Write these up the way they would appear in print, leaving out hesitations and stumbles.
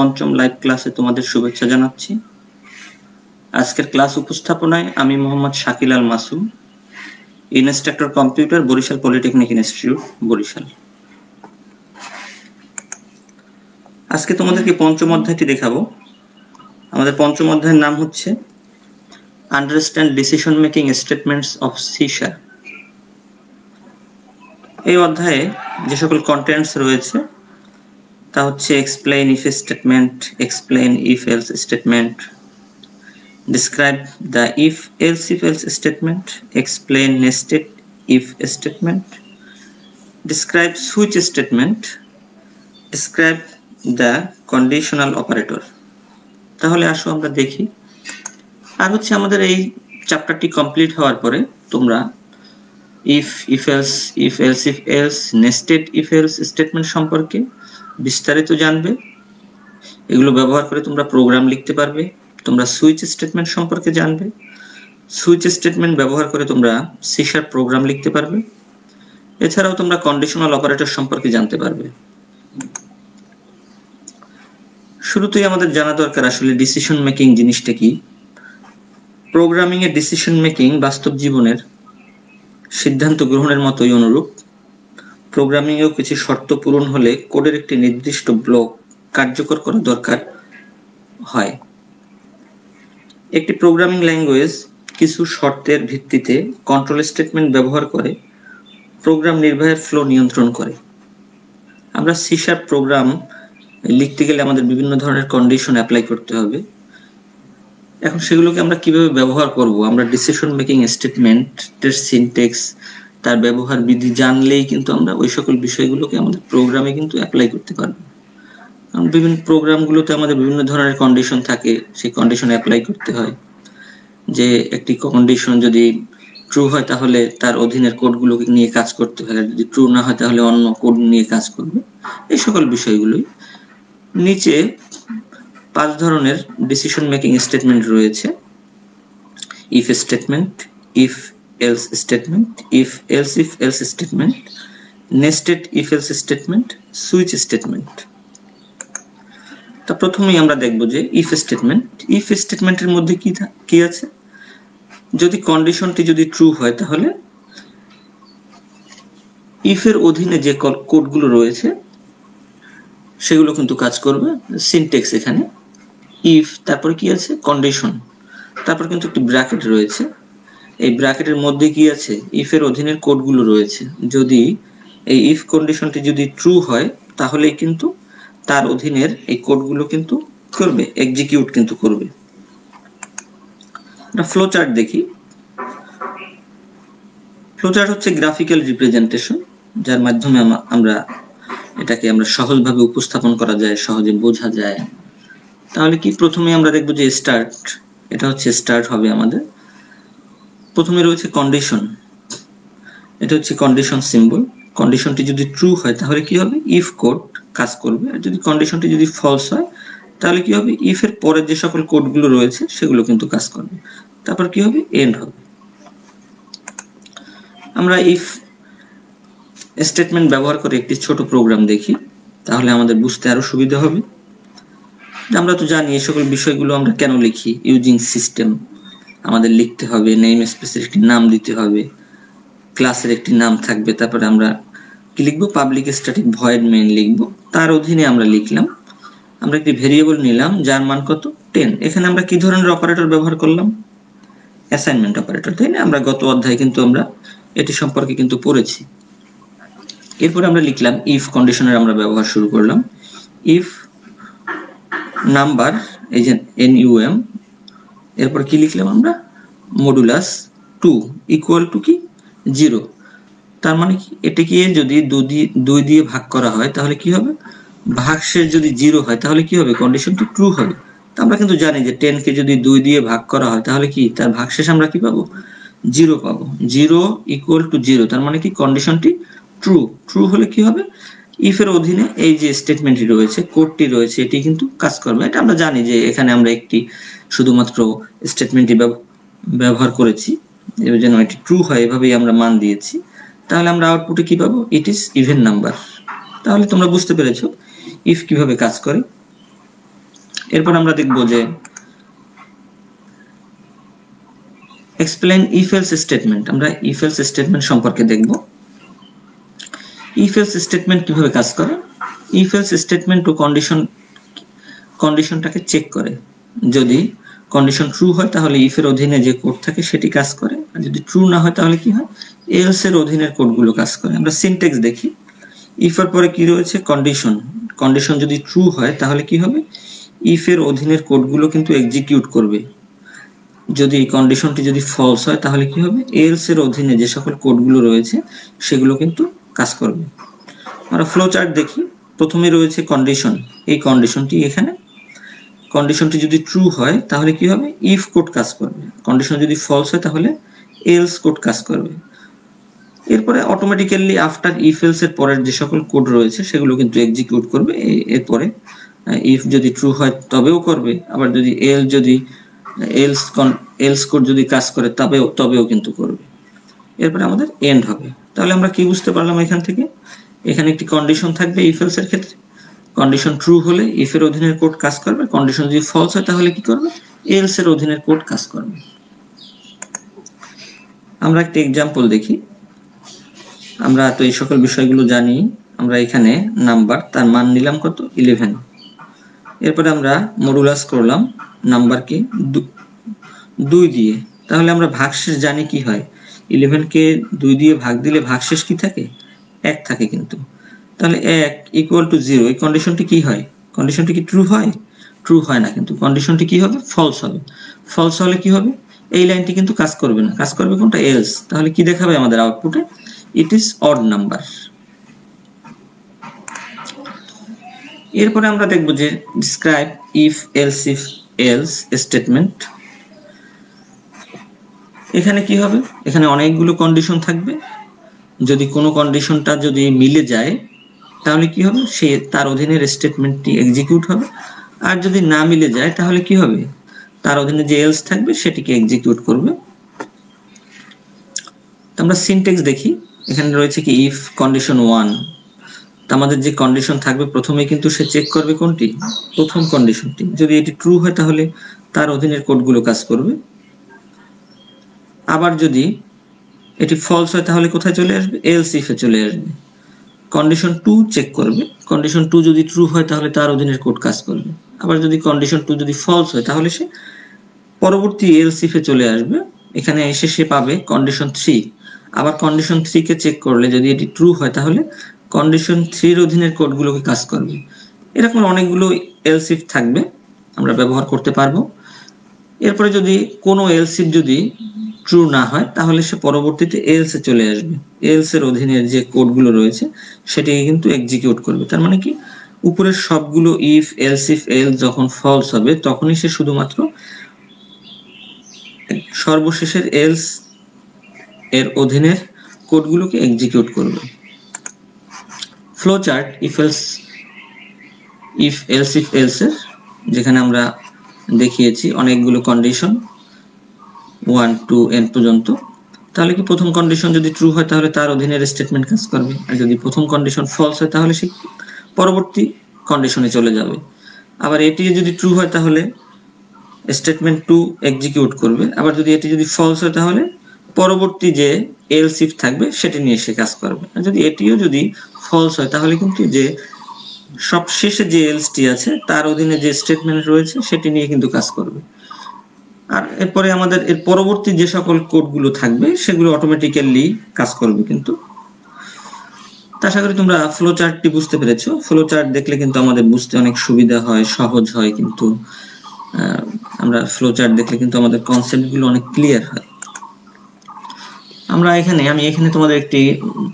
পঞ্চম লাইভ ক্লাসে তোমাদের শুভেচ্ছা জানাচ্ছি। আজকের ক্লাস উপস্থাপনায় আমি Mohammad Shakil Al Masum, instructor computer, Barishal polytechnic institute, Barishal. আজকে তোমাদেরকে পঞ্চম অধ্যায়টি দেখাবো। আমাদের পঞ্চম অধ্যায়ের নাম হচ্ছে understand decision making statements of C sharp. এই অধ্যায়ে যে সকল কন্টেন্টস রয়েছে তা হচ্ছে explain if statement, explain if else statement, describe the if else statement, explain nested if statement, describe switch statement, describe the conditional operator। তাহলে আসো আমরা দেখি। আর হচ্ছে আমাদের এই চ্যাপ্টারটি কমপ্লিট হওয়ার পরে তোমরা if else, nested if else statement সম্পর্কে বিস্তারিত জানবে। এগুলো ব্যবহার করে তোমরা প্রোগ্রাম লিখতে পারবে। তোমরা সুইচ স্টেটমেন্ট সম্পর্কে জানবে। সুইচ স্টেটমেন্ট ব্যবহার করে তোমরা সি শার্প প্রোগ্রাম লিখতে পারবে। এছাড়াও তোমরা কন্ডিশনাল অপারেটর সম্পর্কে জানতে পারবে। শুরুতেই আমাদের জানা দরকার আসলে ডিসিশন মেকিং জিনিসটা কি। প্রোগ্রামিং এর ডিসিশন মেকিং বাস্তব জীবনের সিদ্ধান্ত গ্রহণের মতোই অনুরূপ। প্রোগ্রামিং এও কিছু শর্ত পূরণ হলে কোডের একটি নির্দিষ্ট ব্লক কার্যকর করা দরকার হয়। একটি প্রোগ্রামিং ল্যাঙ্গুয়েজ কিছু শর্তের ভিত্তিতে কন্ট্রোল স্টেটমেন্ট ব্যবহার করে প্রোগ্রাম নির্বাহের ফ্লো নিয়ন্ত্রণ করে। আমরা সি শার্প প্রোগ্রাম লিখতে গেলে আমাদের বিভিন্ন ধরনের কন্ডিশন অ্যাপ্লাই করতে হবে। এখন সেগুলোকে আমরা কিভাবে ব্যবহার করব? আমরা ডিসিশন মেকিং স্টেটমেন্টের সিনট্যাক্স, তার ব্যবহার বিধি জানলেই কিন্তু আমরা ওই সকল বিষয়গুলোকে আমাদের প্রোগ্রামে কিন্তু অ্যাপ্লাই করতে পারবো। বিভিন্ন প্রোগ্রামগুলোতে আমাদের বিভিন্ন ধরনের কন্ডিশন থাকে, সেই কন্ডিশন অ্যাপ্লাই করতে হয়। যে একটি কন্ডিশন যদি ট্রু হয় তাহলে তার অধীনের কোডগুলোকে নিয়ে কাজ করতে হয়, যদি ট্রু না হয় তাহলে অন্য কোড নিয়ে কাজ করবে। এই সকল বিষয়গুলোই। নিচে 5 ধরনের ডিসিশন মেকিং স্টেটমেন্ট রয়েছে: if statement, if else statement, if else statement, nested if else statement, switch statement. তা প্রথমেই আমরা দেখব যে ইফ স্টেটমেন্ট। ইফ স্টেটমেন্টের মধ্যে কি আছে? যদি কন্ডিশনটি যদি ট্রু হয় তাহলে ইফ এর অধীনে যে কোডগুলো রয়েছে সেগুলো কিন্তু কাজ করবে। সিনট্যাক্স এখানে ইফ, তারপরে কি আছে? কন্ডিশন, তারপর কিন্তু একটি ব্র্যাকেট রয়েছে। এই ব্র্যাকেটের মধ্যে কি আছে? ইফ এর অধীনের কোডগুলো রয়েছে। যদি এই ইফ কন্ডিশনটি যদি ট্রু হয় তাহলেই কিন্তু তার অধীনের এই কোডগুলো কিন্তু করবে, এক্সিকিউট কিন্তু করবে। একটা ফ্লো চার্ট দেখি। ফ্লো চার্ট হচ্ছে গ্রাফিক্যাল রিপ্রেজেন্টেশন, যার মাধ্যমে আমরা এটাকে সহজভাবে উপস্থাপন করা যায়, সহজে বোঝা যায়। তাহলে কি প্রথমে আমরা দেখব যে স্টার্ট, এটা হচ্ছে স্টার্ট হবে আমাদের। প্রথমে রয়েছে কন্ডিশন, এটা হচ্ছে কন্ডিশন সিম্বল। কন্ডিশনটি যদি ট্রু হয় তাহলে কি হবে? ইফ কোড কাজ করবে। আর যদি কন্ডিশনটি যদি ফলস হয় তাহলে কি হবে? ইফ এর পরে যে সকল কোডগুলো রয়েছে সেগুলো কিন্তু কাজ করবে। তারপর কি হবে? এন্ড হবে। আমরা ইফ স্টেটমেন্ট ব্যবহার করে একটি ছোট প্রোগ্রাম দেখি, তাহলে আমাদের বুঝতে আরো সুবিধা হবে। আমরা তো জানি এই সকল বিষয়গুলো আমরা কেন লিখি। ইউজিং সিস্টেম আমাদের লিখতে হবে, নেম স্পেসের একটি নাম দিতে হবে, ক্লাসের একটি নাম থাকবে, তারপরে আমরা কি লিখবো? পাবলিক স্ট্যাটিক ভয়েড মেইন লিখবো। তার অধীনে আমরা লিখলাম, আমরা একটি ভেরিয়েবল নিলাম যার মান কত? 10। এখানে আমরা কি ধরনের অপারেটর ব্যবহার করলাম? অ্যাসাইনমেন্ট অপারেটর, তাই না? আমরা গত অধ্যায়ে কিন্তু আমরা এটি সম্পর্কে কিন্তু পড়েছি। এরপরে আমরা লিখলাম ইফ কন্ডিশনের আমরা ব্যবহার শুরু করলাম। ইফ নাম্বার, এই যে NUM, এরপর কি লিখলাম আমরা? মডুলাস 2 ইকুয়াল টু কি? 0। তার মানে কি? এটাকে যদি 2 দিয়ে ভাগ করা হয় তাহলে কি হবে? ভাগশেষ যদি 0 হয় তাহলে কি হবে? কন্ডিশনটি ট্রু হবে। আমরা কিন্তু জানি যে 10 কে যদি 2 দিয়ে ভাগ করা হয় তাহলে কি তার ভাগশেষ আমরা কি পাবো? 0 পাবো। 0 ইকুয়াল টু 0, তার মানে কি? কন্ডিশনটি ট্রু। ট্রু হলে কি হবে? ইফ এর অধীনে এই যে স্টেটমেন্টটি রয়েছে, কোডটি রয়েছে, এটি কিন্তু কাজ করবে। এটা আমরা জানি যে এখানে আমরা একটি শুধুমাত্র স্টেটমেন্টটি ব্যবহার করেছি যেন এটি ট্রু হয়, এভাবেই আমরা মান দিয়েছি। তাহলে আমরা আউটপুটে কি পাবো? It is even number. তাহলে তোমরা বুঝতে পেরেছো ইফ কিভাবে কাজ করে। এরপর আমরা দেখব যে এক্সপ্লেইন ইফ এলস স্টেটমেন্ট। আমরা ইফ এলস স্টেটমেন্ট সম্পর্কে দেখব। ইফ এলস স্টেটমেন্ট কিভাবে কাজ করে। ইফ এলস স্টেটমেন্ট টু কন্ডিশনটাকে চেক করে। যদি কন্ডিশন ট্রু হয় তাহলে ইফ এর অধীনে যে কোড থাকে সেটি কাজ করে, আর যদি ট্রু না হয় তাহলে কি হয়, এলস এর অধীনের কোডগুলো কাজ করে। আমরা সিনট্যাক্স দেখি। ইফ এর পরে কি রয়েছে, কন্ডিশন। কন্ডিশন যদি ট্রু হয় তাহলে কি হবে, ইফ এর অধীনের কোডগুলো কিন্তু এক্সিকিউট করবে। যদি এই কন্ডিশনটি যদি ফলস হয় তাহলে কি হবে, এলস এর অধীনে যে সকল কোডগুলো রয়েছে সেগুলো কিন্তু কাজ করবে। আমরা ফ্লো চার্ট দেখি। প্রথমে রয়েছে কন্ডিশন। এই কন্ডিশনটি এখানে, কন্ডিশনটি যদি ট্রু হয় তাহলে কি হবে, ইফ কোড কাজ করবে। কন্ডিশন যদি ফলস হয় তাহলে এলস কোড কাজ করবে। এরপরে অটোমেটিক্যালি আফটার ইফ এলস এর পরের যে সকল কোড রয়েছে সেগুলো কিন্তু এক্সিকিউট করবে। এরপরে ইফ যদি ট্রু হয় তবেও করবে, আবার যদি এলস কোড যদি কাজ করে তবেও কিন্তু করবে। এরপরে আমাদের এন্ড হবে। তাহলে আমরা কি বুঝতে পারলাম এখান থেকে, এখানে একটি কন্ডিশন থাকবে ইফ এলস এর ক্ষেত্রে। কন্ডিশন ট্রু হলে ইফ এর অধীনের কোড কাজ করবে, কন্ডিশন যদি ফলস হয় তাহলে কি করবে, এলস এর অধীনের কোড কাজ করবে। আমরা একটা एग्जांपल দেখি। আমরা তো এই সকল বিষয়গুলো জানি। আমরা এখানে নাম্বার, তার মান নিলাম কত, 11। এরপর আমরা মডুলাস করলাম নাম্বারকে 2 দিয়ে। তাহলে আমরা ভাগশেষ জানি কি হয়, 11 কে 2 দিয়ে ভাগ দিলে ভাগশেষ কি থাকে, 1 থাকে। কিন্তু তাহলে 1 ইকুয়াল টু 0, এই কন্ডিশনটি কি হয়, কন্ডিশনটি কি ট্রু হয়, ট্রু হয় না। কিন্তু কন্ডিশনটি কি হবে, ফলস হবে। ফলস হলে কি হবে, এই লাইনটি কিন্তু কাজ করবে না, কাজ করবে কোনটা, এলস। তাহলে কি দেখাবে আমাদের আউটপুটে, ইট ইজ অড নাম্বার। এরপরে আমরা দেখব যে ডিসক্রাইব ইফ এলস স্টেটমেন্ট। এখানে কি হবে, এখানে অনেকগুলো কন্ডিশন থাকবে। যদি কোনো কন্ডিশনটা যদি মিলে যায় তাহলে কি হবে, সে তার অধীনের স্টেটমেন্টটি এক্সিকিউট হবে। আর যদি না মিলে যায় তাহলে কি হবে, তার অধীনে যে এলস থাকবে সেটিকে এক্সিকিউট করবে। আমরা সিনট্যাক্স দেখি। এখানে রয়েছে কি ইফ কন্ডিশন 1। আমাদের যে কন্ডিশন থাকবে প্রথমে কিন্তু সে চেক করবে কোনটি, প্রথম কন্ডিশনটি। যদি এটি ট্রু হয় তাহলে তার অধীনের কোডগুলো কাজ করবে। আবার যদি এটি ফলস হয় তাহলে কোথায় চলে আসবে, এলস ইফে চলে আসবে। কন্ডিশন 2 চেক করবে। কন্ডিশন 2 যদি ট্রু হয় তাহলে তার অধীনের কোড কাজ করবে। আবার যদি কন্ডিশন 2 যদি ফলস হয় তাহলে সে পরবর্তী এলস ইফে চলে আসবে। এখানে এসে সে পাবে কন্ডিশন 3। আবার কন্ডিশন 3 কে চেক করলে যদি এটি ট্রু হয় তাহলে কন্ডিশন 3 এর অধীনের কোডগুলোকে কাজ করবে। এরকম অনেকগুলো এলস ইফ থাকবে, আমরা ব্যবহার করতে পারবো। এরপরে যদি কোনো এলস ইফ যদি ট্রু না হয় তাহলে সে পরবর্তীতে এলস এ চলে আসবে। এলস এর অধীনে যে কোডগুলো রয়েছে সেটাকে কিন্তু এক্সিকিউট করবে। তার মানে কি, উপরের সবগুলো ইফ এলস যখন ফলস হবে তখনই সে শুধুমাত্র সর্বশেষের এলস এর অধীনের কোডগুলোকে এক্সিকিউট করবে। ফ্লো চার্ট ইফ এলস এর, যেখানে আমরা দেখিয়েছি অনেকগুলো কন্ডিশন 1 to n পর্যন্ত। তাহলে কি, প্রথম কন্ডিশন যদি ট্রু হয় তাহলে তার অধীনের স্টেটমেন্ট কাজ করবে। আর যদি প্রথম কন্ডিশন ফলস হয় তাহলে সে পরবর্তী কন্ডিশনে চলে যাবে। আবার এটি যদি ট্রু হয় তাহলে স্টেটমেন্ট 2 এক্সিকিউট করবে। আবার যদি এটি যদি ফলস হয় তাহলে পরবর্তী যে এলস ইফ থাকবে সেটি নিয়ে সে কাজ করবে। আর যদি এটিও যদি ফলস হয় তাহলে কিন্তু যে সবশেষে যে এলসটি আছে তার অধীনে যে স্টেটমেন্ট রয়েছে সেটি নিয়ে কিন্তু কাজ করবে। আর এরপরে আমাদের এর পরবর্তী যে সকল কোডগুলো থাকবে সেগুলো অটোমেটিক্যালি কাজ করবে। কিন্তু আশা করি তোমরা ফ্লো চার্টটি বুঝতে পেরেছো। ফ্লো চার্ট দেখলে কিন্তু আমাদের বুঝতে অনেক সুবিধা হয়, সহজ হয়। কিন্তু আমরা ফ্লো চার্ট দেখলে কিন্তু আমাদের কনসেপ্টগুলো অনেক ক্লিয়ার হয়। আমি এখানে তোমাদের একটি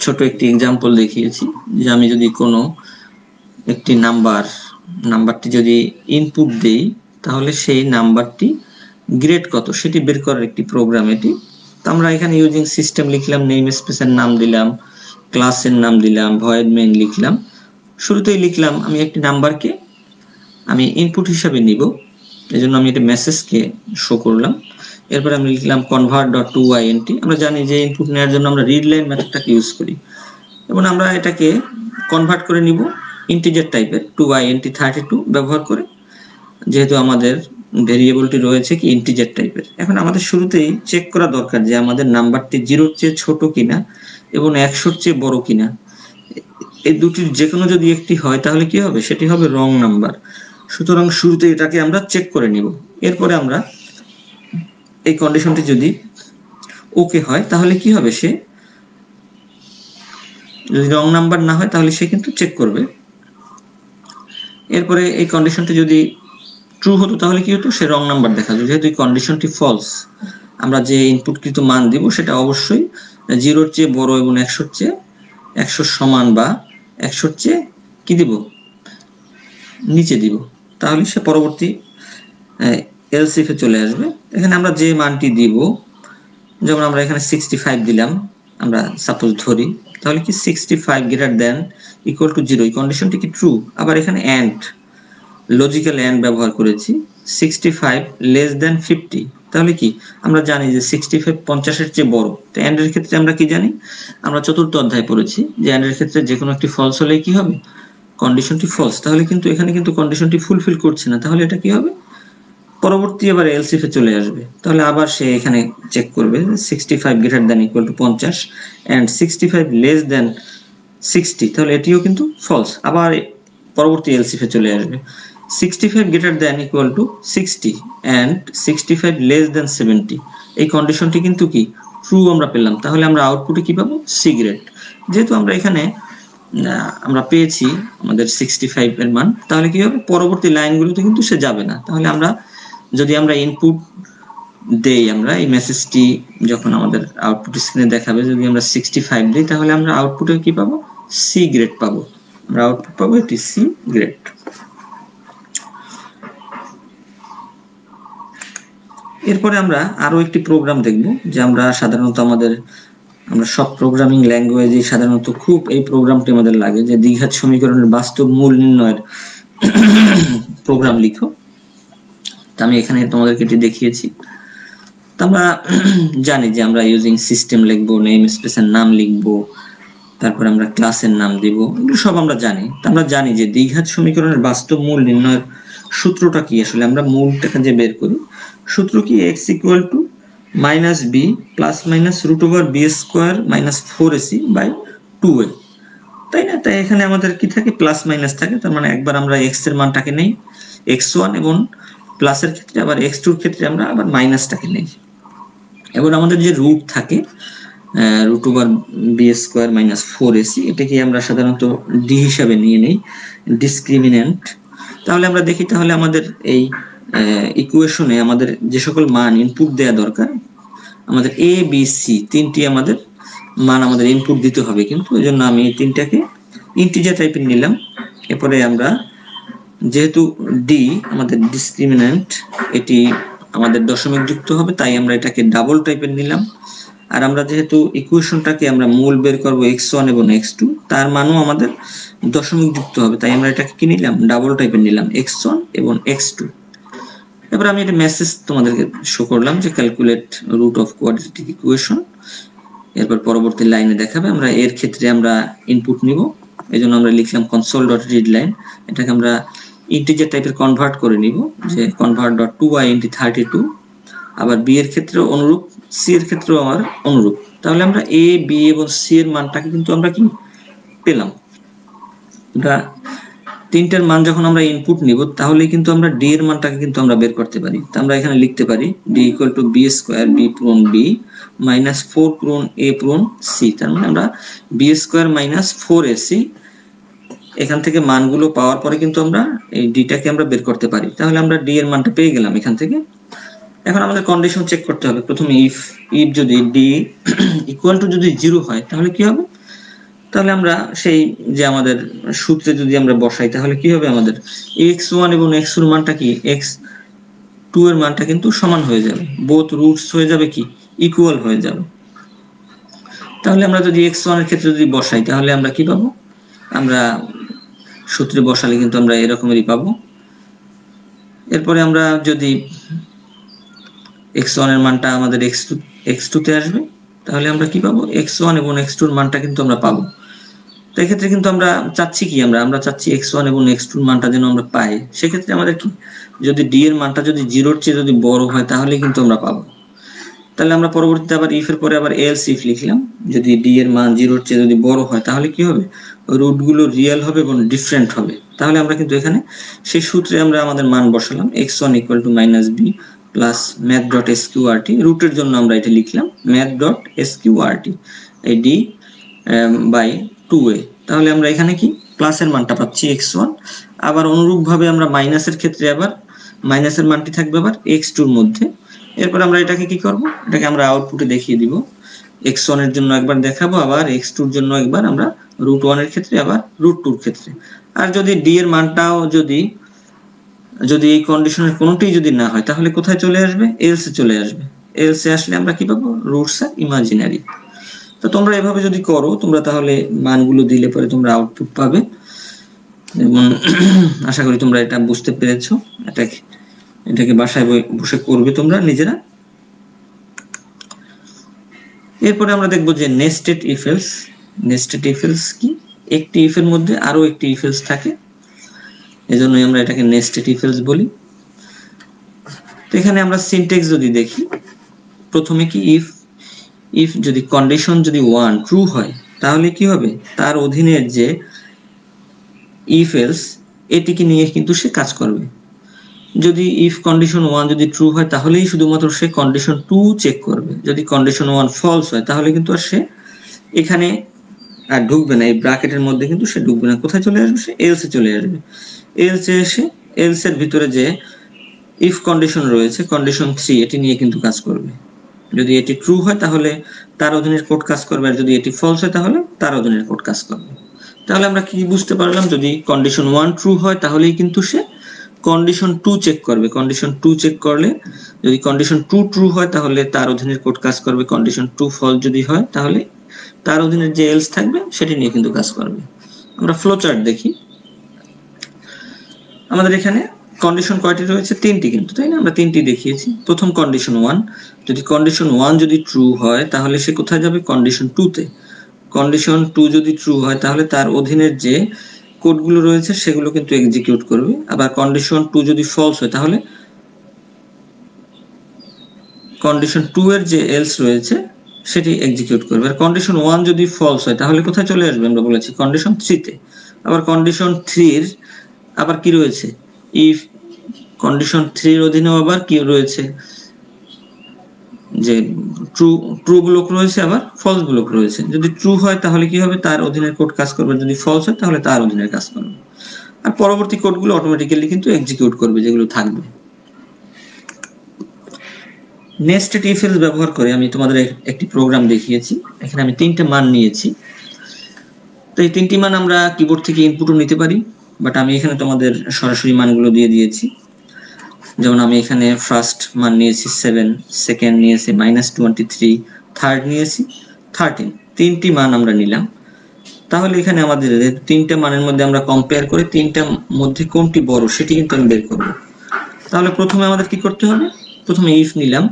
ছোট একটি एग्जांपल দেখিয়েছি যে আমি যদি কোনো একটি নাম্বারটি যদি ইনপুট দেই তাহলে সেই নাম্বারটি গ্রেড কত সেটি বের করার একটি প্রোগ্রাম এটি। তো আমরা এখানে ইউজিং সিস্টেম লিখলাম, নেম স্পেসের নাম দিলাম, ক্লাসের নাম দিলাম, ভয়েড মেইন লিখলাম। শুরুতেই লিখলাম আমি একটি নাম্বারকে আমি ইনপুট হিসেবে নিব, এজন্য আমি এটা মেসেজকে শো করলাম। এরপর আমি লিখলাম convert.toInt। আমরা জানি যে ইনপুট নেওয়ার জন্য আমরা রিড লাইন মেথডটাকে ইউজ করি এবং আমরা এটাকে কনভার্ট করে নিব ইন্টিজার টাইপের 2int 32 ব্যবহার করে। যেহেতু আমাদের ভেরিয়েবলটি রয়েছে কি ইন্টিজার টাইপের। এখন আমাদের শুরুতেই চেক করা দরকার যে আমাদের নাম্বারটি 0-র চেয়ে ছোট কিনা এবং 100-র চেয়ে বড় কিনা। এই দুটির যে কোনো যদি একটি হয় তাহলে কি হবে, সেটি হবে রং নাম্বার। সুতরাং শুরুতে এটাকে আমরা চেক করে নিব। এরপরে আমরা এই কন্ডিশনটি যদি ওকে হয় তাহলে কি হবে, সে যদি রং নাম্বার না হয় তাহলে সে কিন্তু চেক করবে। এরপরে এই কন্ডিশনটি যদি ট্রু হতো তাহলে কি হতো, সে রং নাম্বার দেখাতো। যেহেতু এই কন্ডিশনটি ফলস, আমরা যে ইনপুটকৃত মান দিব সেটা অবশ্যই 0-র চেয়ে বড় এবং 100-র চেয়ে 100 সমান বা 100-র চেয়ে কি দিব, নিচে দিব। তাহলে সে পরবর্তী এলস ইফে চলে আসবে। এখানে আমরা যে মানটি দিব, যেমন আমরা এখানে 65 দিলাম, আমরা সাপোজ ধরি, তাহলে কি 65 গ্রেটার দেন ইকুয়াল টু 0, এই কন্ডিশনটি কি ট্রু। আবার এখানে এন্ড, লজিক্যাল এন্ড ব্যবহার করেছি, 65 লেস দেন 50, তাহলে কি আমরা জানি যে 65 50-এর চেয়ে বড়। তো এন্ড এর ক্ষেত্রে আমরা কি জানি, আমরা চতুর্থ অধ্যায় পড়েছি যে এন্ড এর ক্ষেত্রে যে কোনো একটি ফলস হলে কি হবে, কন্ডিশনটি ফলস। তাহলে কিন্তু এখানে কিন্তু কন্ডিশনটি ফুলফিল করছে না, তাহলে এটা কি হবে, পরবর্তী এবার এলস ইফে চলে আসবে। তাহলে আবার সে এখানে চেক করবে 65 greater than equal to 50 and 65 less than 60, তাহলে এটিও কিন্তু ফলস। আবার পরবর্তী এলস ইফে চলে আসবে 65 greater than equal to 60 and 65 less than 70, এই কন্ডিশনটি কিন্তু কি ট্রু আমরা পেলাম। তাহলে আমরা আউটপুটে কি পাবো, সি গ্রেড। যেহেতু আমরা এখানে আমরা পেয়েছি আমাদের 65 এর মান, তাহলে কি হবে, পরবর্তী লাইনগুলোতে কিন্তু সে যাবে না। তাহলে আমরা যদি আমরা ইনপুট দেই, আমরা এই মেসেজটি যখন আমাদের আউটপুট স্ক্রিনে দেখাবে, যদি আমরা 65 দিই তাহলে আমরা আউটপুটে কি পাবো, সি গ্রেড পাবো। আমরা আউটপুট পাবো এটি সি গ্রেড। এরপরে আমরা আরো একটি প্রোগ্রাম দেখব, যে আমরা সাধারণত আমরা সব প্রোগ্রামিং ল্যাঙ্গুয়েজে সাধারণত খুব এই প্রোগ্রামটি আমাদের লাগে, যে দ্বিঘাত সমীকরণের বাস্তব মূল নির্ণয়ের প্রোগ্রাম লিখো। তো আমি এখানে তোমাদেরকে এটি দেখিয়েছি। তো আমরা জানি যে আমরা ইউজিং সিস্টেম লিখবো, নেম স্পেসের নাম লিখবো, তারপরে আমরা ক্লাসের নাম দিব, এগুলো সব আমরা জানি। তো আমরা জানি যে দ্বিঘাত সমীকরণের বাস্তব মূল নির্ণয়ের সূত্রটা কি, আসলে আমরা মূলটাকে যে বের করি, সূত্র কি, x equal to minus B plus minus root over B square minus 4ac by 2a, তাই না। তাই এখানে আমাদের কি থাকে, প্লাস মাইনাস থাকে। তার মানে একবার আমরা x এর মানটাকে নেই x1, এবং প্লাসের ক্ষেত্রে আবার x2-র ক্ষেত্রে আমরা আবার মাইনাসটাকে নেই। এবার আমাদের যে রুট থাকে root over B square minus 4ac, এটাকে আমরা সাধারণত ডি হিসাবে নিয়ে নেই, ডিসক্রিমিন্যান্ট। তাহলে আমরা দেখি, তাহলে আমাদের এই ইকুয়েশনে আমাদের যে সকল মান ইনপুট দেওয়া দরকার, আমাদের এ বি সি তিনটি আমাদের মান আমাদের ইনপুট দিতে হবে, কিন্তু এই জন্য আমি এই তিনটাকে ইন্টিজার টাইপের নিলাম। এরপরে আমরা যেহেতু ডি আমাদের ডিসক্রিমিন্যান্ট, এটি আমাদের দশমিক যুক্ত হবে, তাই আমরা এটাকে ডাবল টাইপের নিলাম। আর আমরা যেহেতু ইকুয়েশনটাকে আমরা মূল বের করব x1 এবং x2, তার মানও আমাদের দশমিক যুক্ত হবে, তাই আমরা এটাকে কি নিলাম, ডাবল টাইপের নিলাম, x1 এবং x2। এবার আমি একটা মেসেজ তোমাদেরকে শো করলাম যে calculate root of quadratic equation. এরপর পরবর্তী লাইনে দেখাবে, আমরা এর ক্ষেত্রে আমরা ইনপুট নিব, এজন্য আমরা লিখলাম console.readline, এটাকে আমরা ইন্টিজার টাইপের কনভার্ট করে নিব, যে convert.2y/32। আবার বি এর ক্ষেত্রে অনুরূপ, সি এর ক্ষেত্রেও আমার অনুরূপ। তাহলে আমরা এ বি এবং সি এর মানটাকে কিন্তু আমরা কি পেলাম। আমরা তিনটার মান যখন আমরা ইনপুট নিব, তাহলে কিন্তু আমরা ডি এর মানটাকে কিন্তু আমরা বের করতে পারি। তো আমরা এখানে লিখতে পারি D equal to B square B পূরণ বি মাইনাস 4 পূরণ এ পূরণ সি। তার মানে আমরা বি স্কোয়ার মাইনাস 4ac এখান থেকে মানগুলো পাওয়ার পরে কিন্তু আমরা এই ডিটাকে আমরা বের করতে পারি। তাহলে আমরা ডি এর মানটা পেয়ে গেলাম এখান থেকে। এখন আমাদের কন্ডিশন চেক করতে হবে। প্রথমে ইফ যদি ডি ইকুয়াল টু যদি 0 হয় তাহলে কি হবে, তাহলে আমরা সেই যে আমাদের সূত্রে যদি আমরা বসাই তাহলে কি হবে, আমাদের x1 এবং x2 এর মানটা কি, x2 এর মানটা কিন্তু সমান হয়ে যাবে, বোথ রুটস হয়ে যাবে কি ইকুয়াল হয়ে যাবে। তাহলে আমরা যদি x1 এর ক্ষেত্রে যদি বসাই তাহলে আমরা কি পাবো, আমরা সূত্রে বসালে কিন্তু আমরা এরকমেরই পাবো। এরপরে আমরা যদি x1 এর মানটা আমাদের x2 তে আসবে, তাহলে আমরা কি পাবো, x1 এবং x2 এর মানটা কিন্তু আমরা পাবো। তো এক্ষেত্রে কিন্তু আমরা চাচ্ছি কি, আমরা চাচ্ছি x1 এবং x2 এর মানটা যেন আমরা পাই। সেক্ষেত্রে আমাদের কি, যদি d এর মানটা যদি 0 এর চেয়ে যদি বড় হয় তাহলে কিন্তু আমরা পাবো। তাহলে আমরা পরবর্তীতে আবার if এর পরে আবার else if লিখলাম, যদি d এর মান 0 এর চেয়ে যদি বড় হয় তাহলে কি হবে, রুট গুলো রিয়েল হবে এবং ডিফারেন্ট হবে। তাহলে আমরা কিন্তু এখানে সেই সূত্রে আমরা আমাদের মান বসালাম, x1 = -b প্লাস math.sqrt, রুটের জন্য আমরা এটা লিখলাম math.sqrt, এই d বাই 2a। তাহলে আমরা এখানে কি প্লাসের মানটা পাচ্ছি x1। আবার অনুরূপভাবে আমরা মাইনাসের ক্ষেত্রে আবার মাইনাসের মানটি থাকবে আবার x2 এর মধ্যে। এরপর আমরা এটাকে কি করব, এটাকে আমরা আউটপুটে দেখিয়ে দিব, x1 এর জন্য একবার দেখাবো, আবার x2 এর জন্য একবার আমরা √1 এর ক্ষেত্রে আবার √2 এর ক্ষেত্রে। আর যদি d এর মানটাও যদি এই কন্ডিশনের কোনোটিই যদি না হয় তাহলে কোথায় চলে আসবে, এলসে চলে আসবে। এলসে আসলে আমরা কি পাবো, রুটস আর ইমাজিনারি। তো তোমরা এভাবে যদি করো, তোমরা তাহলে মানগুলো দিলে পরে তোমরা আউটপুট পাবে, এবং আশা করি তোমরা এটা বুঝতে পেরেছো। এটাকে বাসায় বসে করবে তোমরা নিজেরা। এরপরে আমরা দেখব যে nested if else. Nested if else কি, একটি ইফ এর মধ্যে আরো একটি ইফ এলস থাকে, এজন্যই আমরা এটাকে নেস্টেড ইফ এলস বলি। তো এখানে আমরা সিনট্যাক্স যদি দেখি, প্রথমে কি ইফ যদি কন্ডিশন যদি 1 ট্রু হয় তাহলে কি হবে, তার অধীনের যে ইফ এলস এটিকে নিয়ে কিন্তু সে কাজ করবে। যদি ইফ কন্ডিশন 1 যদি ট্রু হয় তাহলেই শুধুমাত্র সে কন্ডিশন 2 চেক করবে। যদি কন্ডিশন 1 ফলস হয় তাহলে কিন্তু আর সে এখানে আর ঢুকবে না, এই ব্র্যাকেটের মধ্যে কিন্তু সে ঢুকবে না। কোথায় চলে আসবে, সে এলসে চলে আসবে। এলসে এসে এলসের ভিতরে যে ইফ কন্ডিশন রয়েছে কন্ডিশন 3, এটি নিয়ে কিন্তু কাজ করবে। যদি এটি ট্রু হয় তাহলে তার অধীনের কোড কাজ করবে, আর যদি এটি ফলস হয় তাহলে তার অধীনের কোড কাজ করবে। তাহলে আমরা কি বুঝতে পারলাম, যদি কন্ডিশন 1 ট্রু হয় তাহলেই কিন্তু সে কন্ডিশন 2 চেক করবে। কন্ডিশন 2 চেক করলে যদি কন্ডিশন 2 ট্রু হয় তাহলে তার অধীনের কোড কাজ করবে, কন্ডিশন 2 ফলস যদি হয় তাহলে তার অধীনের যে এলস থাকবে সেটি নিয়ে কিন্তু কাজ করবে। আমরা ফ্লো চার্ট দেখি, আমাদের এখানে কন্ডিশন কয়টি রয়েছে, 3টি কিন্তু, তাই না? আমরা 3টি দেখিয়েছি। প্রথম কন্ডিশন 1, যদি কন্ডিশন 1 যদি ট্রু হয় তাহলে সে কোথায় যাবে, কন্ডিশন 2 তে। কন্ডিশন 2 যদি ট্রু হয় তাহলে তার অধীনের যে কোডগুলো রয়েছে সেগুলো কিন্তু এক্সিকিউট করবে। আবার কন্ডিশন 2 যদি ফলস হয় তাহলে কন্ডিশন 2 এর যে এলস রয়েছে সেটি এক্সিকিউট করবে। আর কন্ডিশন 1 যদি ফলস হয় তাহলে কোথায় চলে আসবে, আমরা বলেছি কন্ডিশন 3 তে। আবার কন্ডিশন 3 এর আবার কি রয়েছে, ইফ কন্ডিশন 3 এর অধীনেও আবার কি রয়েছে, যে ট্রু ব্লক রয়েছে, আবার ফলস ব্লক রয়েছে। যদি ট্রু হয় তাহলে কি হবে, তার অধীনের কোড কাজ করবে, যদি ফলস হয় তাহলে তার অধীনের কাজ করবে। আর পরবর্তী কোডগুলো অটোমেটিক্যালি কিন্তু এক্সিকিউট করবে যেগুলো থাকবে। নেস্টেড ইফ এলস ব্যবহার করে আমি তোমাদের একটি প্রোগ্রাম দেখিয়েছি। এখানে আমি 3টে মান নিয়েছি। তো এই 3টি মান আমরা কিবোর্ড থেকে ইনপুটও নিতে পারি, বাট আমি এখানে তোমাদের সরাসরি মানগুলো দিয়ে দিয়েছি। যেমন আমি এখানে ফার্স্ট মান নিয়েছি 7, সেকেন্ড নিয়েছি -23, থার্ড নিয়েছি 13। 3টি মান আমরা নিলাম। তাহলে এখানে আমাদের 3টা মানের মধ্যে আমরা কম্পেয়ার করে 3টার মধ্যে কোনটি বড় সেটি কিন্তু আমি বের করব। তাহলে প্রথমে আমাদের কি করতে হবে, প্রথমে ইফ নিলাম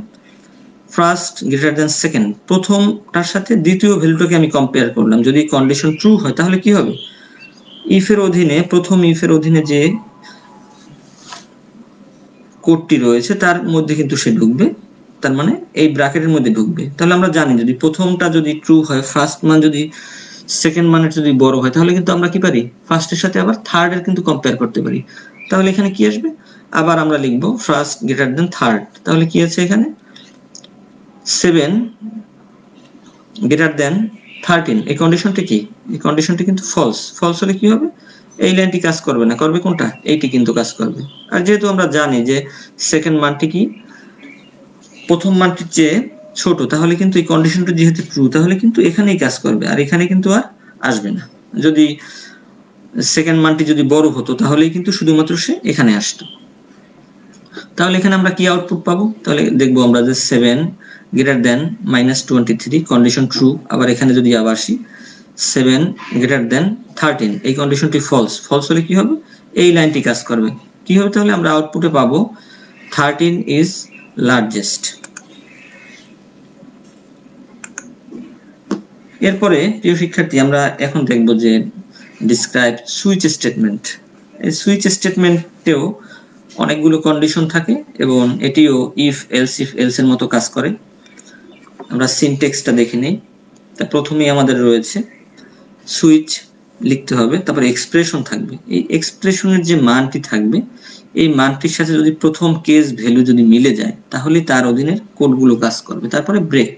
ফার্স্ট গ্রেটার দ্যান সেকেন্ড, প্রথমটার সাথে দ্বিতীয় ভ্যালুটাকে আমি কম্পেয়ার করলাম। যদি কন্ডিশন ট্রু হয় তাহলে কি হবে, ইফের অধীনে প্রথম ইফের অধীনে যে কোডটি রয়েছে তার মধ্যে কিন্তু সে ঢুকবে, তার মানে এই ব্র্যাকেটের মধ্যে ঢুকবে। তাহলে আমরা জানি যদি প্রথমটা যদি ট্রু হয়, ফার্স্ট মান যদি সেকেন্ড মানের যদি বড় হয় তাহলে কিন্তু আমরা কি পারি, ফার্স্টের সাথে আবার থার্ড এর কিন্তু কম্পেয়ার করতে পারি। তাহলে এখানে কি আসবে, আবার আমরা লিখব ফার্স্ট গ্রেটার দ্যান থার্ড। তাহলে কি আছে এখানে 7 গ্রেটার দ্যান 13, এই কন্ডিশনটা কি, এই কন্ডিশনটা কিন্তু ফলস। ফলস হলে কি হবে, এই লাইনটি কাজ করবে না, করবে কোনটা, এইটি কিন্তু কাজ করবে। আর যেহেতু আমরা জানি যে সেকেন্ড মানটি কি প্রথম মানটির চেয়ে ছোট, তাহলে কিন্তু এই কন্ডিশনটা যেহেতু ট্রু তাহলে কিন্তু এখানেই কাজ করবে, আর এখানে কিন্তু আর আসবে না। যদি সেকেন্ড মানটি যদি বড় হতো তাহলেই কিন্তু শুধুমাত্র সে এখানে আসতো। তাহলে এখানে আমরা কি আউটপুট পাবো, তাহলে দেখবো আমরা যে 7 গ্রেটার দ্যান -23 কন্ডিশন ট্রু। আবার এখানে যদি আবার আসি 7 গ্রেটার দ্যান 13, এই কন্ডিশনটি ফলস। ফলস হলে কি হবে, এই লাইনটি কাজ করবে। কি হবে, তাহলে আমরা আউটপুটে পাবো 13 ইজ লার্জেস্ট। এরপরে প্রিয় শিক্ষার্থী আমরা এখন দেখব যে ডিসক্রাইব সুইচ স্টেটমেন্ট। এই সুইচ স্টেটমেন্টেও অনেকগুলো কন্ডিশন থাকে এবং এটিও ইফ এলস এর মতো কাজ করে। আমরা সিনট্যাক্সটা দেখে নেই। তা প্রথমেই আমাদের রয়েছে সুইচ লিখতে হবে, তারপরে এক্সপ্রেশন থাকবে। এই এক্সপ্রেশনের যে মানটি থাকবে এই মানটির সাথে যদি প্রথম কেস ভ্যালু যদি মিলে যায় তাহলে তার অধীনে কোডগুলো কাজ করবে। তারপরে ব্রেক,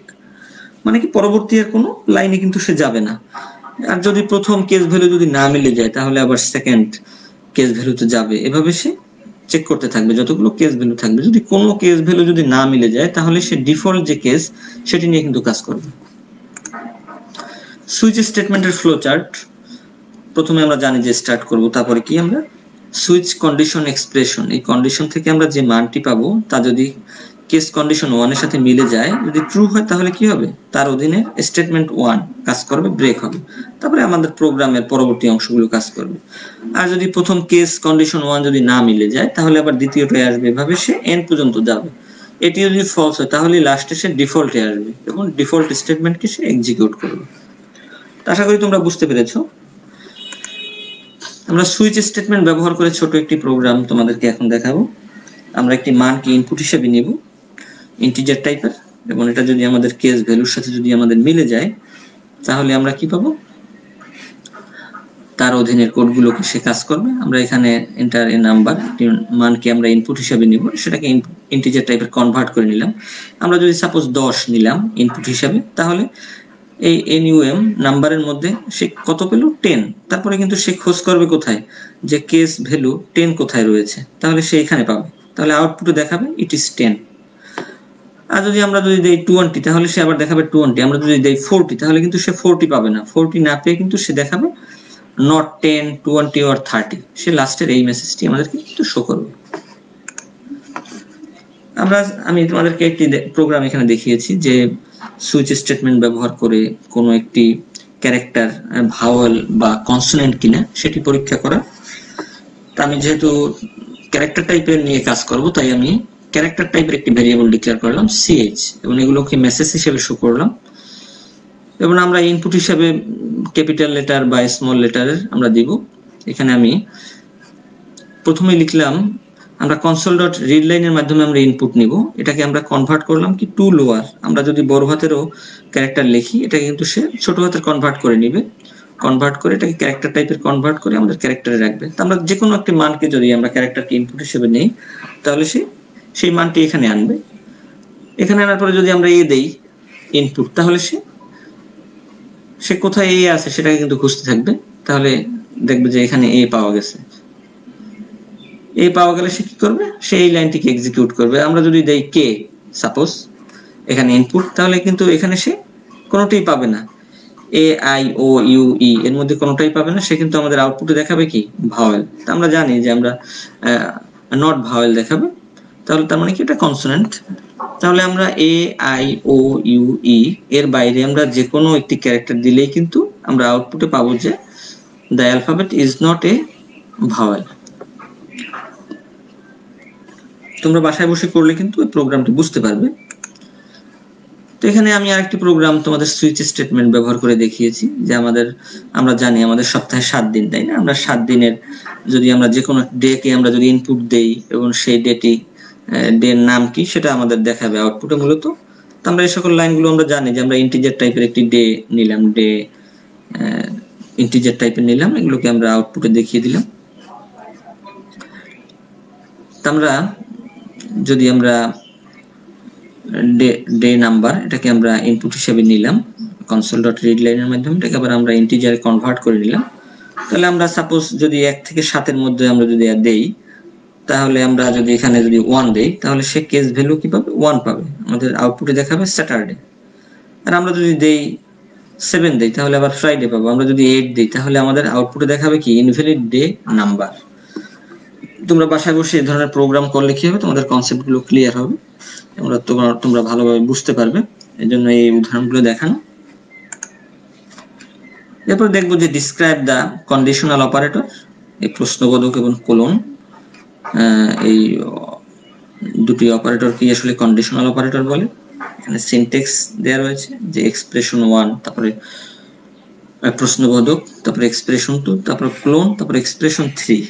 মানে কি পরবর্তী আর কোনো লাইনে কিন্তু সে যাবে না। আর যদি প্রথম কেস ভ্যালু যদি না মিলে যায় তাহলে আবার সেকেন্ড কেস ভ্যালুতে যাবে। এভাবে সে চেক করতে থাকবে যতগুলো কেস ভ্যালু থাকবে। যদি কোনো কেস ভ্যালু যদি না মিলে যায় তাহলে সে ডিফল্ট যে কেস সেটি নিয়ে কিন্তু কাজ করবে। সুইচ স্টেটমেন্টের ফ্লো চার্ট প্রথমে আমরা জানি যে স্টার্ট করব, তারপরে কি আমরা সুইচ কন্ডিশন এক্সপ্রেশন, এই কন্ডিশন থেকে আমরা যে মানটি পাবো তা যদি কেস কন্ডিশন 1 এর সাথে মিলে যায়, যদি ট্রু হয় তাহলে কি হবে, তার অধীনে স্টেটমেন্ট 1 কাজ করবে, ব্রেক হবে, তারপরে আমাদের প্রোগ্রামের পরবর্তী অংশগুলো কাজ করবে। আর যদি প্রথম কেস কন্ডিশন 1 যদি না মিলে যায় তাহলে আবার দ্বিতীয়টায় আসবে, এভাবে সে এন্ড পর্যন্ত যাবে। এটি যদি ফলস হয় তাহলে লাস্টে সে ডিফল্টে আসবে এবং ডিফল্ট স্টেটমেন্টকে সে এক্সিকিউট করবে। আশা করি তোমরা বুঝতে পেরেছো। আমরা সুইচ স্টেটমেন্ট ব্যবহার করে ছোট একটি প্রোগ্রাম তোমাদেরকে এখন দেখাবো। আমরা একটি মানকে ইনপুট হিসেবে নিব ইন্টিজার টাইপের, এবং এটা যদি আমাদের কেস ভ্যালুর সাথে যদি আমাদের মিলে যায় তাহলে আমরা কি পাবো, তার অধীনের কোডগুলোকে সে কাজ করবে। আমরা এখানে এন্টার এ নাম্বার, একটি মানকে আমরা ইনপুট হিসেবে নিব, সেটাকে ইন্টিজার টাইপের কনভার্ট করে নিলাম। আমরা যদি সাপোজ 10 নিলাম ইনপুট হিসেবে তাহলে এই NUM নাম্বারের মধ্যে সে কত পেল, 10। তারপরে কিন্তু সে খোঁজ করবে কোথায়, যে কেস ভ্যালু 10 কোথায় রয়েছে, তাহলে সে এখানে পাবে। তাহলে আউটপুটে দেখাবে ইট ইজ 10। আর যদি আমরা যদি দেই 20 তাহলে সে আবার দেখাবে 20। আমরা যদি দেই 40 তাহলে কিন্তু সে 40 পাবে না। 40 না পেয়ে কিন্তু সে দেখাবে not 10, 20 or 30। সে লাস্টের এই মেসেজটি আমাদেরকে কিন্তু শো করবে। আমি তোমাদেরকে একটি প্রোগ্রাম এখানে দেখিয়েছি যে সুইচ স্টেটমেন্ট ব্যবহার করে কোনো একটি ক্যারেক্টার ভাওয়েল বা কনসোনেন্ট কিনা সেটি পরীক্ষা করা। তা আমি যেহেতু ক্যারেক্টার টাইপের নিয়ে কাজ করব তাই আমি ক্যারেক্টার টাইপের একটি ভেরিয়েবল ডিক্লেয়ার করলাম ch, এবং এগুলোকে মেসেজ হিসেবে শো করলাম। এবং আমরা ইনপুট হিসেবে ক্যাপিটাল লেটার বা স্মল লেটারের আমরা দিব। এখানে আমি প্রথমে লিখলাম, আমরা console.readline এর মাধ্যমে আমরা ইনপুট নিব। এটাকে আমরা কনভার্ট করলাম কি টু লোয়ার। আমরা যদি বড় হাতেরও ক্যারেক্টার লিখি এটাকে কিন্তু সে ছোট হাতের কনভার্ট করে নিবে। কনভার্ট করে এটাকে ক্যারেক্টার টাইপের কনভার্ট করে আমাদের ক্যারেক্টারে রাখবে। তো আমরা যে কোনো একটি মানকে যদি আমরা ক্যারেক্টারকে ইনপুট হিসেবে নেই তাহলে সেই মানটি এখানে আনবে। এখানে আনার পরে যদি আমরা দেই ইনপুট তাহলে সে কোথায় আছে সেটাকে কিন্তু খুঁজতে থাকবে। তাহলে দেখবে যে এখানে পাওয়া গেছে। পাওয়া গেলে সে কি করবে, সে এই লাইনটিকে এক্সিকিউট করবে। আমরা যদি দেই কে সাপোজ এখানে ইনপুট তাহলে কিন্তু এখানে সে কোনোটাই পাবে না, AIOUE এর মধ্যে কোনোটাই পাবে না। সে কিন্তু আমাদের আউটপুটে দেখাবে কি ভাওয়েল। তা আমরা জানি যে আমরা নট ভাওয়েল দেখাবে, তাহলে তার মানে কি এটা কনসোনেন্ট। তাহলে আমরা AIOUE এর বাইরে আমরা যে কোনো একটি ক্যারেক্টার দিলেই কিন্তু আমরা আউটপুটে পাবো যে the alphabet is not a vowel. তোমরা বাসায় বসে করলে কিন্তু এই প্রোগ্রামটি বুঝতে পারবে। তো এখানে আমি আরেকটি প্রোগ্রাম তোমাদের সুইচ স্টেটমেন্ট ব্যবহার করে দেখিয়েছি যে আমরা জানি আমাদের সপ্তাহে 7 দিন, তাই না? আমরা 7 দিনের যদি আমরা যে কোনো ডে কে আমরা যদি ইনপুট দেই এবং সেই ডের নাম কি সেটা আমাদের দেখাবে আউটপুটে মূলত। তো আমরা এই সকল লাইনগুলো আমরা জানি যে আমরা ইন্টিজার টাইপের একটি ডে নিলাম, ইন্টিজার টাইপের নিলাম, এগুলোকে আমরা আউটপুটে দেখিয়ে দিলাম। আমরা যদি আমরা ডে নাম্বার এটাকে আমরা ইনপুট হিসেবে নিলাম console.readline এর মাধ্যমে, এটাকে আবার আমরা ইন্টিজারে কনভার্ট করে নিলাম। তাহলে আমরা সাপোজ যদি 1 থেকে 7 এর মধ্যে আমরা যদি দেই তাহলে আমরা যদি এখানে যদি 1 দেই তাহলে সে কেস ভ্যালু কি পাবে, 1 পাবে। আমাদের আউটপুটে দেখাবে স্যাটারডে। আর আমরা যদি দেই 7 দেই তাহলে আবার ফ্রাইডে পাবো। আমরা যদি 8 দেই তাহলে আমাদের আউটপুটে দেখাবে কি ইনভ্যালিড ডে নাম্বার। তোমরা বাসায় বসে এই ধরনের প্রোগ্রাম করলে কি হবে, তোমাদের কনসেপ্টগুলো ক্লিয়ার হবে, তোমরা ভালোভাবে বুঝতে পারবে। এই জন্য এই উদাহরণগুলো দেখানো। এরপর দেখবো যে ডিসক্রাইব দ্য কন্ডিশনাল অপারেটর, এই প্রশ্নবোধক এবং কোলন এই দুটি অপারেটর কি আসলে কন্ডিশনাল অপারেটর বলে। এখানে সিনট্যাক্স দেওয়া রয়েছে যে এক্সপ্রেশন 1, তারপরে প্রশ্নবোধক, তারপরে এক্সপ্রেশন 2, তারপরে ক্লোন, তারপরে এক্সপ্রেশন 3।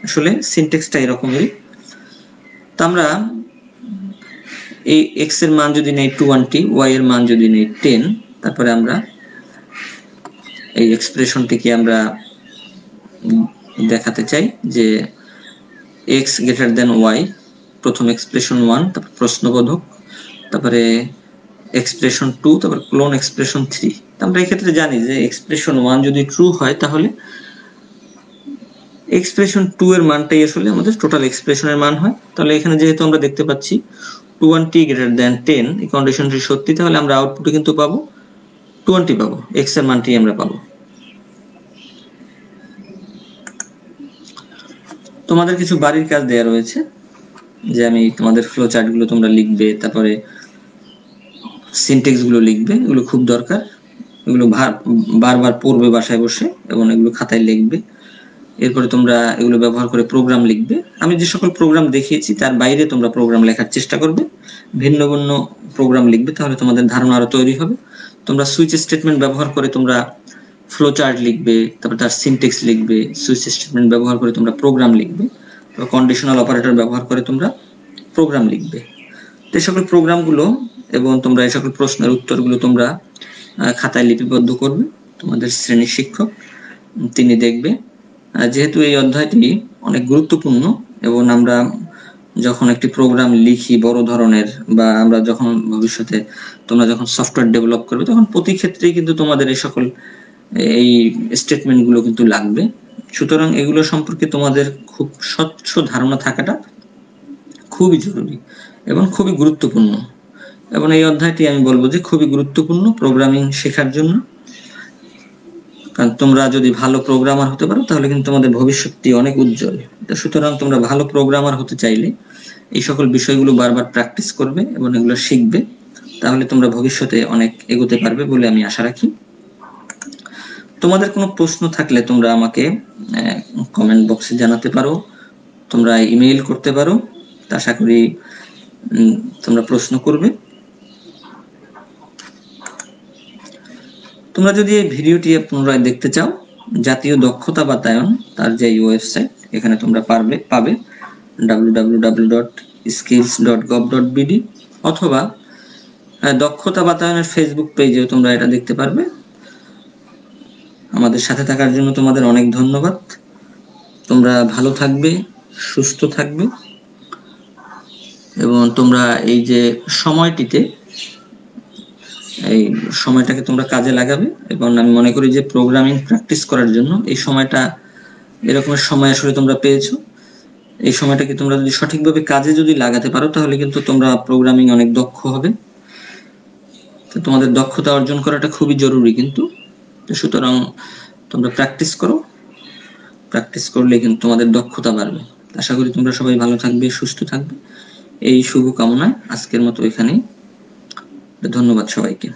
আসলে সিনট্যাক্সটা এরকমই। তো আমরা এই x এর মান যদি নেই 20, y এর মান যদি নেই 10, তারপরে আমরা এই এক্সপ্রেশনটিকে আমরা দেখাতে চাই যে x গ্রেটার দেন y, প্রথম এক্সপ্রেশন 1, তারপর প্রশ্নবোধক, তারপরে এক্সপ্রেশন 2, তারপর ক্লোন এক্সপ্রেশন 3। আমরা এই ক্ষেত্রে জানি যে এক্সপ্রেশন 1 যদি ট্রু হয় তাহলে এক্সপ্রেশন 2 এর মানটাই আসলে আমাদের টোটাল এক্সপ্রেশনের মান হয়। তাহলে এখানে যেহেতু আমরা দেখতে পাচ্ছি 20 গ্রেটার দেন 10, এই কন্ডিশনটি সত্যি, তাহলে আমরা আউটপুটে কিন্তু পাবো 20 পাবো, x এর মানটি আমরা পাবো। তোমাদের কিছু বাড়ির কাজ দেয়া রয়েছে যে আমি তোমাদের ফ্লো চার্ট গুলো তোমরা লিখবে, তারপরে সিনট্যাক্স গুলো লিখবে, এগুলো খুব দরকার। এগুলো বারবার পড়বে বাসায় বসে এবং এগুলো খাতায় লিখবে। এরপরে তোমরা এগুলো ব্যবহার করে প্রোগ্রাম লিখবে। আমি যে সকল প্রোগ্রাম দেখিয়েছি তার বাইরে তোমরা প্রোগ্রাম লেখার চেষ্টা করবে, ভিন্ন ভিন্ন প্রোগ্রাম লিখবে, তাহলে তোমাদের ধারণা আরো তৈরি হবে। তোমরা সুইচ স্টেটমেন্ট ব্যবহার করে তোমরা ফ্লো চার্ট লিখবে, তারপর তার সিনট্যাক্স লিখবে, সুইচ স্টেটমেন্ট ব্যবহার করে তোমরা প্রোগ্রাম লিখবে, তারপর কন্ডিশনাল অপারেটর ব্যবহার করে তোমরা প্রোগ্রাম লিখবে। তো এই সকল প্রোগ্রামগুলো এবং তোমরা এই সকল প্রশ্নের উত্তরগুলো তোমরা খাতায় লিপিবদ্ধ করবে। তোমাদের শ্রেণী শিক্ষক তিনি দেখবে। যেহেতু এই অধ্যায়টি অনেক গুরুত্বপূর্ণ এবং আমরা যখন একটি প্রোগ্রাম লিখি বড় ধরনের, বা আমরা যখন ভবিষ্যতে তোমরা যখন সফটওয়্যার ডেভেলপ করবে, তখন প্রতি ক্ষেত্রেই কিন্তু তোমাদের এই সকল এই স্টেটমেন্টগুলো কিন্তু লাগবে। সুতরাং এগুলো সম্পর্কে তোমাদের খুব স্বচ্ছ ধারণা থাকাটা খুবই জরুরি এবং খুবই গুরুত্বপূর্ণ। এবং এই অধ্যায়টি আমি বলবো যে খুবই গুরুত্বপূর্ণ প্রোগ্রামিং শেখার জন্য। কারণ তোমরা যদি ভালো প্রোগ্রামার হতে পারো তাহলে কিন্তু তোমাদের ভবিষ্যৎটি অনেক উজ্জ্বল। সুতরাং তোমরা ভালো প্রোগ্রামার হতে চাইলে এই সকল বিষয়গুলো বারবার প্র্যাকটিস করবে এবং এগুলো শিখবে, তাহলে তোমরা ভবিষ্যতে অনেক এগোতে পারবে বলে আমি আশা রাখি। তোমাদের কোনো প্রশ্ন থাকলে তোমরা আমাকে কমেন্ট বক্সে জানাতে পারো, তোমরা ইমেইল করতে পারো। আশা করি তোমরা প্রশ্ন করবে। তোমরা যদি এই ভিডিওটি পুনরায় দেখতে চাও, জাতীয় দক্ষতা বাতায়ন তার যে ওয়েবসাইট, এখানে তোমরা পাবে www.skills.gov.bd, অথবা দক্ষতা বাতায়নের ফেসবুক পেজেও তোমরা এটা দেখতে পারবে। আমাদের সাথে থাকার জন্য তোমাদের অনেক ধন্যবাদ। তোমরা ভালো থাকবে, সুস্থ থাকবে এবং তোমরা এই যে সময়টিতে এই সময়টাকে তোমরা কাজে লাগাবে। এবং আমি মনে করি যে প্রোগ্রামিং প্র্যাকটিস করার জন্য এই সময়টা, এরকমের সময় আসলে তোমরা পেয়েছো, এই সময়টাকে তোমরা যদি সঠিকভাবে কাজে যদি লাগাতে পারো তাহলে কিন্তু তোমরা প্রোগ্রামিং অনেক দক্ষ হবে। তো তোমাদের দক্ষতা অর্জন করাটা খুবই জরুরি কিন্তু। সুতরাং তোমরা প্র্যাকটিস করো, প্র্যাকটিস করলে কিন্তু তোমাদের দক্ষতা বাড়বে। আশা করি তোমরা সবাই ভালো থাকবে, সুস্থ থাকবে, এই শুভ কামনায় আজকের মতো এখানেই। ধন্যবাদ সবাইকে।